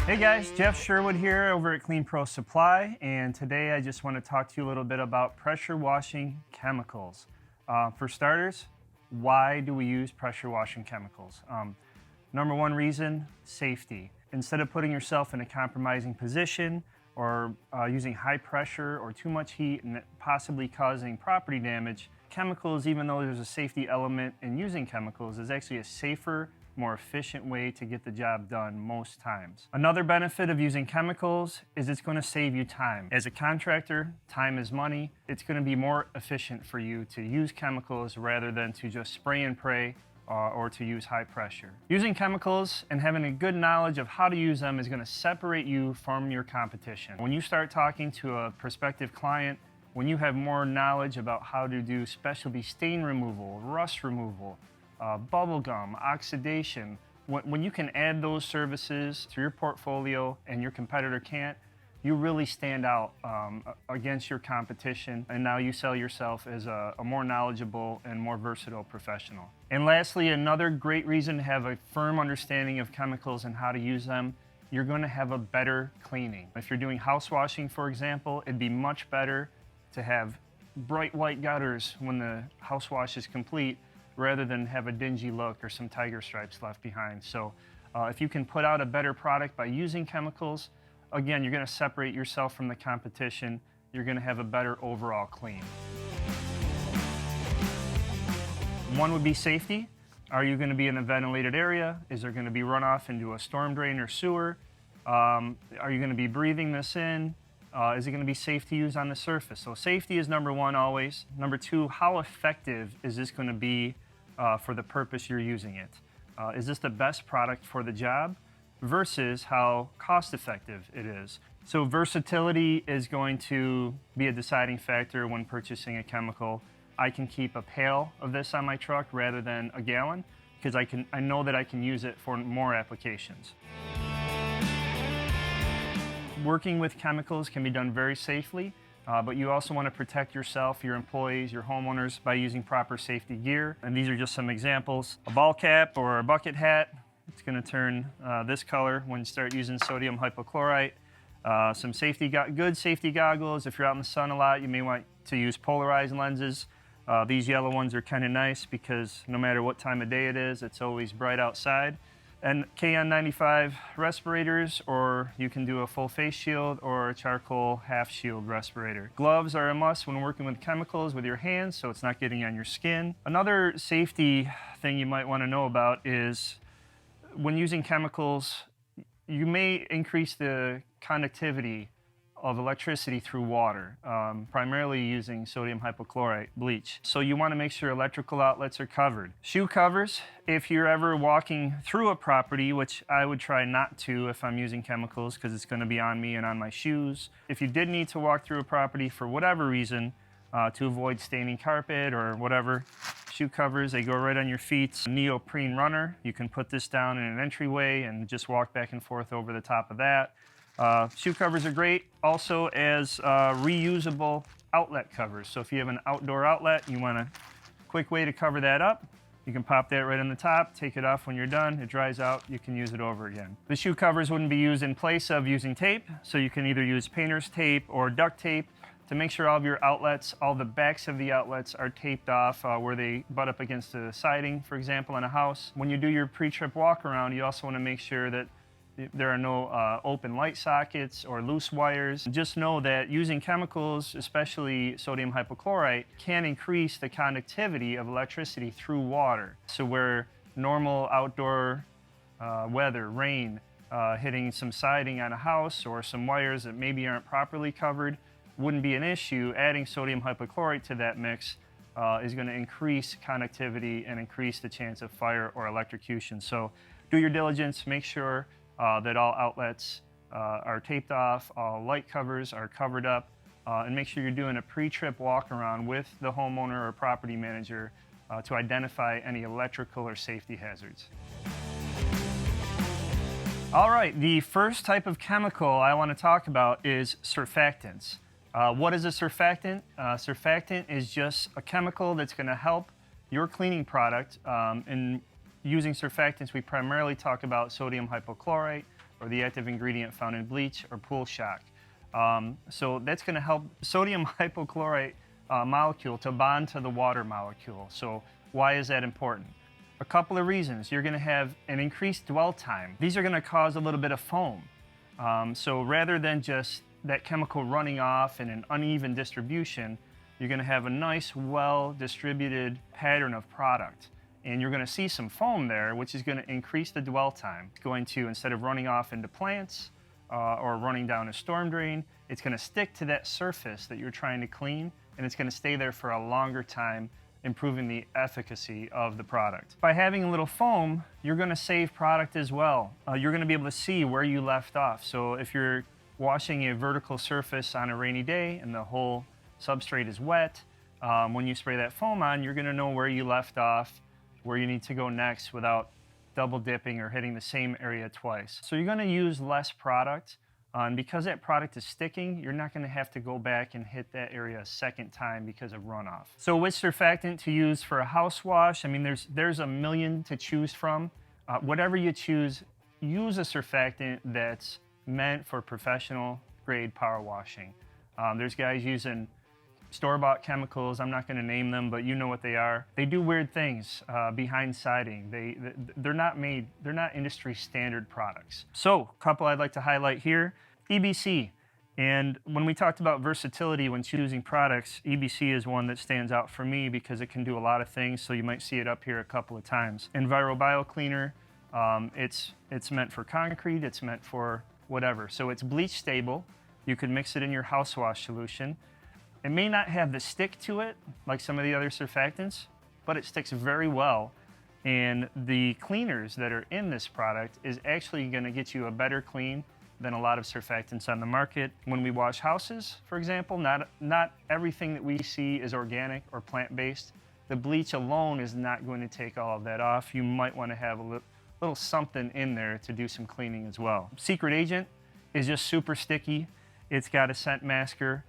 Hey guys, Jeff Sherwood here over at Clean Pro Supply, and today I just want to talk to you a little bit about pressure washing chemicals. For starters, why do we use pressure washing chemicals? Number one reason, safety. Instead of putting yourself in a compromising position or using high pressure or too much heat and possibly causing property damage, chemicals, even though there's a safety element in using chemicals, is actually a safer, more efficient way to get the job done most times. Another benefit of using chemicals is it's going to save you time. As a contractor, time is money. It's going to be more efficient for you to use chemicals rather than to just spray and pray or to use high pressure. Using chemicals and having a good knowledge of how to use them is going to separate you from your competition. When you start talking to a prospective client, when you have more knowledge about how to do specialty stain removal, rust removal, bubble gum, oxidation, when you can add those services to your portfolio and your competitor can't, you really stand out against your competition, and now you sell yourself as a more knowledgeable and more versatile professional. And lastly, another great reason to have a firm understanding of chemicals and how to use them, you're going to have a better cleaning. If you're doing house washing, for example, it'd be much better to have bright white gutters when the house wash is complete rather than have a dingy look or some tiger stripes left behind. So if you can put out a better product by using chemicals, again, you're going to separate yourself from the competition. You're going to have a better overall clean. One would be safety. Are you going to be in a ventilated area? Is there going to be runoff into a storm drain or sewer? Are you going to be breathing this in? Is it going to be safe to use on the surface? So safety is number one always. Number two, how effective is this going to be for the purpose you're using it? Is this the best product for the job versus how cost effective it is? So versatility is going to be a deciding factor when purchasing a chemical. I can keep a pail of this on my truck rather than a gallon because I know that I can use it for more applications. Working with chemicals can be done very safely, but you also want to protect yourself, your employees, your homeowners by using proper safety gear. And these are just some examples. A ball cap or a bucket hat, it's going to turn this color when you start using sodium hypochlorite. Some good safety goggles. If you're out in the sun a lot, you may want to use polarized lenses. These yellow ones are kind of nice because no matter what time of day it is, it's always bright outside. And KN95 respirators, or you can do a full face shield or a charcoal half shield respirator. Gloves are a must when working with chemicals with your hands so it's not getting on your skin. Another safety thing you might want to know about is when using chemicals, you may increase the conductivity of electricity through water, primarily using sodium hypochlorite bleach. So you want to make sure electrical outlets are covered. Shoe covers, if you're ever walking through a property, which I would try not to if I'm using chemicals because it's going to be on me and on my shoes. If you did need to walk through a property for whatever reason, to avoid staining carpet or whatever, shoe covers, they go right on your feet. Neoprene runner, you can put this down in an entryway and just walk back and forth over the top of that. Shoe covers are great also as reusable outlet covers. So if you have an outdoor outlet, you want a quick way to cover that up. You can pop that right on the top, take it off when you're done, it dries out, you can use it over again. The shoe covers wouldn't be used in place of using tape, so you can either use painter's tape or duct tape to make sure all of your outlets, all the backs of the outlets are taped off where they butt up against the siding, for example, in a house. When you do your pre-trip walk around, you also want to make sure that there are no open light sockets or loose wires. Just know that using chemicals, especially sodium hypochlorite, can increase the conductivity of electricity through water. So where normal outdoor weather, rain, hitting some siding on a house or some wires that maybe aren't properly covered wouldn't be an issue, adding sodium hypochlorite to that mix is going to increase conductivity and increase the chance of fire or electrocution. So do your diligence, make sure that all outlets are taped off, all light covers are covered up, and make sure you're doing a pre-trip walk around with the homeowner or property manager to identify any electrical or safety hazards. All right, the first type of chemical I want to talk about is surfactants. What is a surfactant? Surfactant is just a chemical that's going to help your cleaning product. In using surfactants, we primarily talk about sodium hypochlorite, or the active ingredient found in bleach or pool shock. So that's going to help sodium hypochlorite molecule to bond to the water molecule. So why is that important? A couple of reasons. You're going to have an increased dwell time. These are going to cause a little bit of foam. So rather than just that chemical running off in an uneven distribution, you're going to have a nice, well-distributed pattern of product. And you're going to see some foam there, which is going to increase the dwell time. It's going to, instead of running off into plants or running down a storm drain, it's going to stick to that surface that you're trying to clean, and it's going to stay there for a longer time, improving the efficacy of the product. By having a little foam, you're going to save product as well. You're going to be able to see where you left off. So if you're washing a vertical surface on a rainy day and the whole substrate is wet, when you spray that foam on, you're going to know where you left off, where you need to go next without double dipping or hitting the same area twice. So you're going to use less product, and because that product is sticking, you're not going to have to go back and hit that area a second time because of runoff. So which surfactant to use for a house wash? I mean, there's a million to choose from. Whatever you choose, use a surfactant that's meant for professional grade power washing. There's guys using store-bought chemicals. I'm not going to name them, but you know what they are. They do weird things behind siding. They're not industry standard products. So a couple I'd like to highlight here. EBC. And when we talked about versatility when choosing products, EBC is one that stands out for me because it can do a lot of things, so you might see it up here a couple of times. Enviro cleaner, it's meant for concrete, it's meant for whatever. So it's bleach stable. You could mix it in your house wash solution. It may not have the stick to it like some of the other surfactants, but it sticks very well. And the cleaners that are in this product is actually going to get you a better clean than a lot of surfactants on the market. When we wash houses, for example, not everything that we see is organic or plant-based. The bleach alone is not going to take all of that off. You might want to have a little something in there to do some cleaning as well. Secret Agent is just super sticky. It's got a scent masker.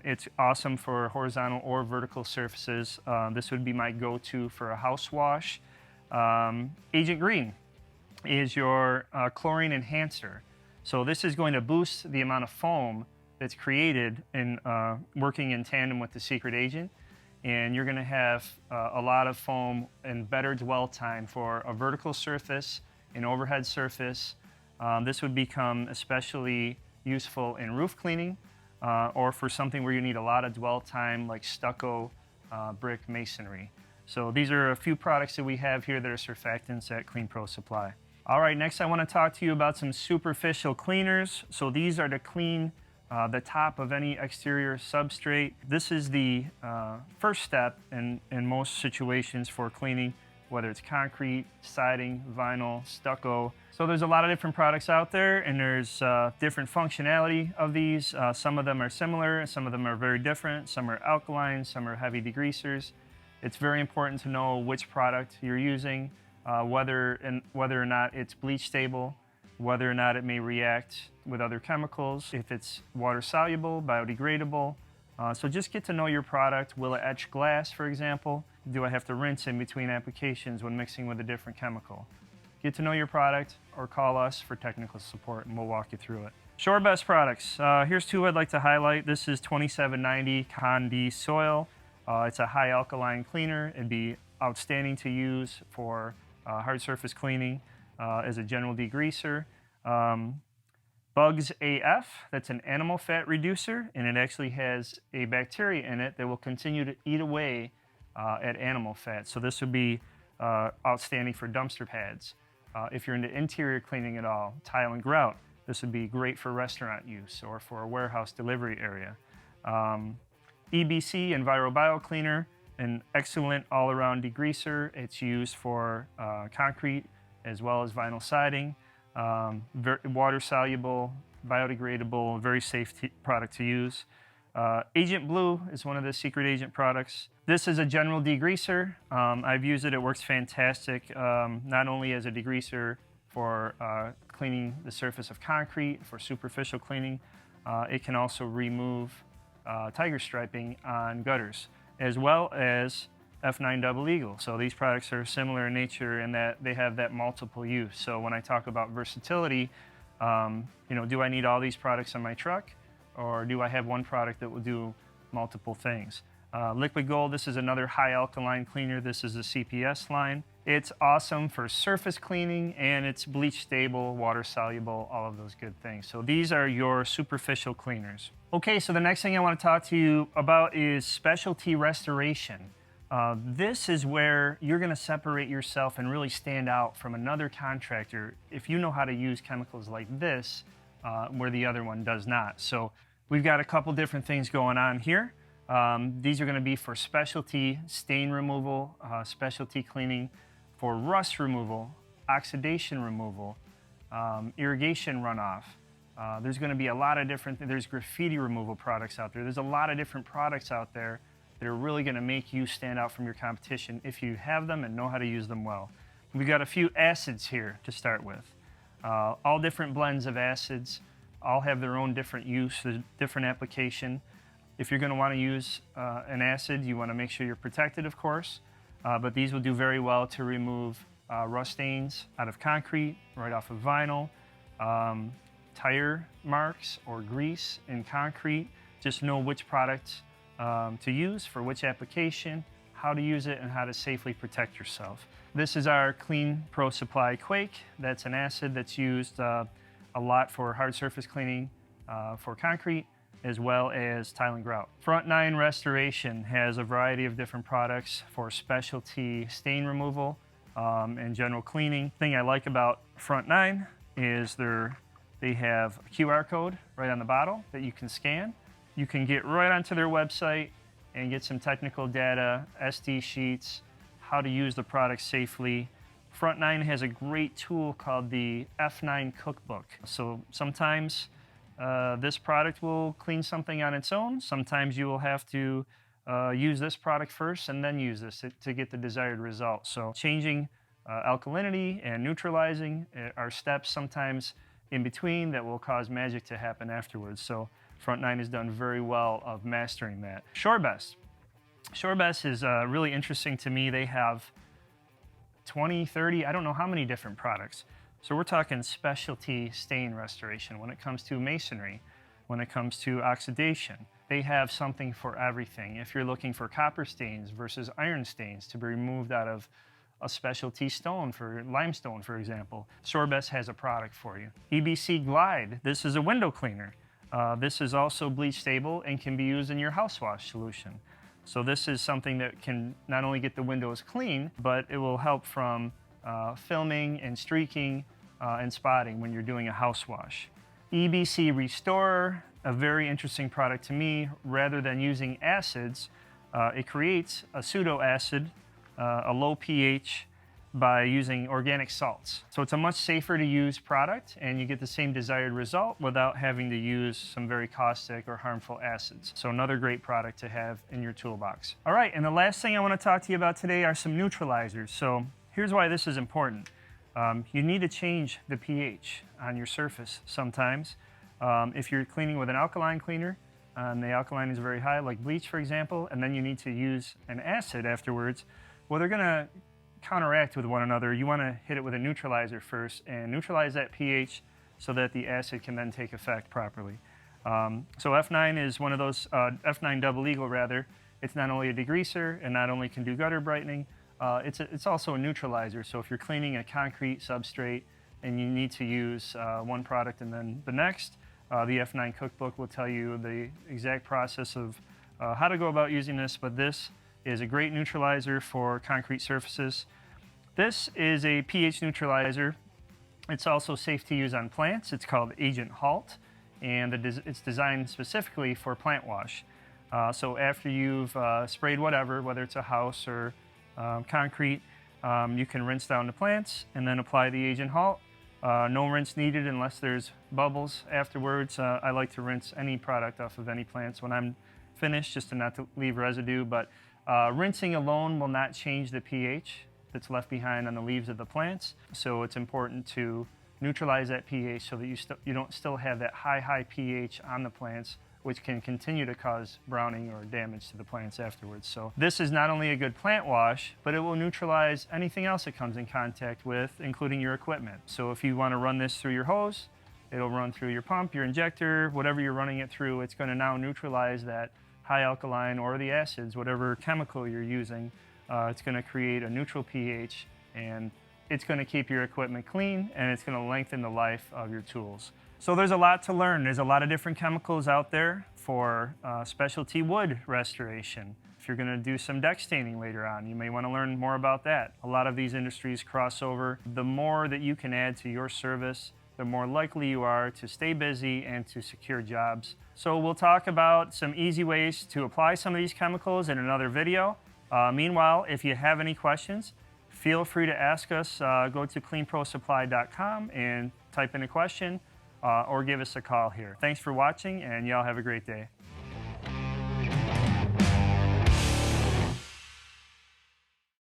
It's awesome for horizontal or vertical surfaces. This would be my go-to for a house wash. Agent Green is your chlorine enhancer. So this is going to boost the amount of foam that's created in working in tandem with the Secret Agent. And you're going to have a lot of foam and better dwell time for a vertical surface, an overhead surface. This would become especially useful in roof cleaning or for something where you need a lot of dwell time like stucco, brick, masonry. So these are a few products that we have here that are surfactants at Clean Pro Supply. All right, next I want to talk to you about some superficial cleaners. So these are to clean the top of any exterior substrate. This is the first step in most situations for cleaning, whether it's concrete, siding, vinyl, stucco. So there's a lot of different products out there, and there's different functionality of these. Some of them are similar, some of them are very different. Some are alkaline, some are heavy degreasers. It's very important to know which product you're using, whether or not it's bleach stable, whether or not it may react with other chemicals, if it's water soluble, biodegradable. So just get to know your product. Will it etch glass, for example? Do I have to rinse in between applications when mixing with a different chemical? Get to know your product or call us for technical support and we'll walk you through it. ShoreBest products. Here's two I'd like to highlight. This is 2790 Condi Soil. It's a high alkaline cleaner. It'd be outstanding to use for hard surface cleaning as a general degreaser. Bugs AF, that's an animal fat reducer, and it actually has a bacteria in it that will continue to eat away at animal fat. So this would be outstanding for dumpster pads. If you're into interior cleaning at all, tile and grout, this would be great for restaurant use or for a warehouse delivery area. EBC, Enviro Cleaner, an excellent all-around degreaser. It's used for concrete as well as vinyl siding. Water soluble, biodegradable, very safe product to use. Agent Blue is one of the Secret Agent products. This is a general degreaser. I've used it, it works fantastic, not only as a degreaser for cleaning the surface of concrete, for superficial cleaning, it can also remove tiger striping on gutters, as well as F9 Double Eagle. So these products are similar in nature in that they have that multiple use. So when I talk about versatility, You know, do I need all these products on my truck, or do I have one product that will do multiple things? Liquid Gold, this is another high alkaline cleaner. This is a CPS line. It's awesome for surface cleaning, and it's bleach stable, water soluble, all of those good things. So these are your superficial cleaners. Okay, so the next thing I want to talk to you about is specialty restoration. This is where you're going to separate yourself and really stand out from another contractor if you know how to use chemicals like this, where the other one does not. So we've got a couple different things going on here. These are going to be for specialty stain removal, specialty cleaning, for rust removal, oxidation removal, irrigation runoff. There's going to be a lot of different, there's graffiti removal products out there. There's a lot of different products out there that are really going to make you stand out from your competition if you have them and know how to use them well. We've got a few acids here to start with. All different blends of acids, all have their own different use, different application. If you're going to want to use an acid, you want to make sure you're protected, of course, but these will do very well to remove rust stains out of concrete, right off of vinyl, tire marks or grease in concrete. Just know which product to use for which application, how to use it, and how to safely protect yourself. This is our Clean Pro Supply Quake. That's an acid that's used a lot for hard surface cleaning for concrete, as well as tile and grout. Front 9 Restoration has a variety of different products for specialty stain removal and general cleaning. The thing I like about Front 9 is they have a QR code right on the bottle that you can scan. You can get right onto their website and get some technical data, SD sheets, how to use the product safely. Front 9 has a great tool called the F9 Cookbook. So sometimes this product will clean something on its own. Sometimes you will have to use this product first and then use this to get the desired result. So changing alkalinity and neutralizing are steps sometimes in between that will cause magic to happen afterwards. So Front 9 has done very well of mastering that. ShoreBest. ShoreBest is really interesting to me. They have 20, 30, I don't know how many different products. So we're talking specialty stain restoration when it comes to masonry, when it comes to oxidation. They have something for everything. If you're looking for copper stains versus iron stains to be removed out of a specialty stone, for limestone, for example, ShoreBest has a product for you. EBC Glide, this is a window cleaner. This is also bleach stable and can be used in your house wash solution. So this is something that can not only get the windows clean, but it will help from filming and streaking and spotting when you're doing a house wash. EBC Restorer, a very interesting product to me. Rather than using acids, it creates a pseudo acid, a low pH, by using organic salts. So it's a much safer to use product, and you get the same desired result without having to use some very caustic or harmful acids. So another great product to have in your toolbox. All right, and the last thing I want to talk to you about today are some neutralizers. So here's why this is important. You need to change the pH on your surface sometimes. If you're cleaning with an alkaline cleaner, and the alkaline is very high, like bleach, for example, and then you need to use an acid afterwards, well, they're going to counteract with one another. You want to hit it with a neutralizer first and neutralize that pH so that the acid can then take effect properly. So F9 is one of those, F9 Double Eagle rather. It's not only a degreaser and not only can do gutter brightening, it's also a neutralizer. So if you're cleaning a concrete substrate and you need to use one product and then the next, the F9 Cookbook will tell you the exact process of how to go about using this, but this is a great neutralizer for concrete surfaces. This is a pH neutralizer. It's also safe to use on plants. It's called Agent Halt, and it's designed specifically for plant wash. So after you've sprayed whatever, whether it's a house or concrete, you can rinse down the plants and then apply the Agent Halt. No rinse needed unless there's bubbles afterwards. I like to rinse any product off of any plants when I'm finished, just to not to leave residue, but rinsing alone will not change the pH that's left behind on the leaves of the plants. So it's important to neutralize that pH so that you don't still have that high pH on the plants, which can continue to cause browning or damage to the plants afterwards. So this is not only a good plant wash, but it will neutralize anything else it comes in contact with, including your equipment. So if you want to run this through your hose, It'll run through your pump, your injector, whatever you're running it through. It's going to now neutralize that high alkaline or the acids, whatever chemical you're using. It's going to create a neutral pH, and it's going to keep your equipment clean, and it's going to lengthen the life of your tools. So there's a lot to learn. There's a lot of different chemicals out there for specialty wood restoration. If you're going to do some deck staining later on, you may want to learn more about that. A lot of these industries cross over. The more that you can add to your service, the more likely you are to stay busy and to secure jobs. So we'll talk about some easy ways to apply some of these chemicals in another video. Meanwhile, if you have any questions, feel free to ask us. Go to cleanprosupply.com and type in a question or give us a call here. Thanks for watching, and y'all have a great day.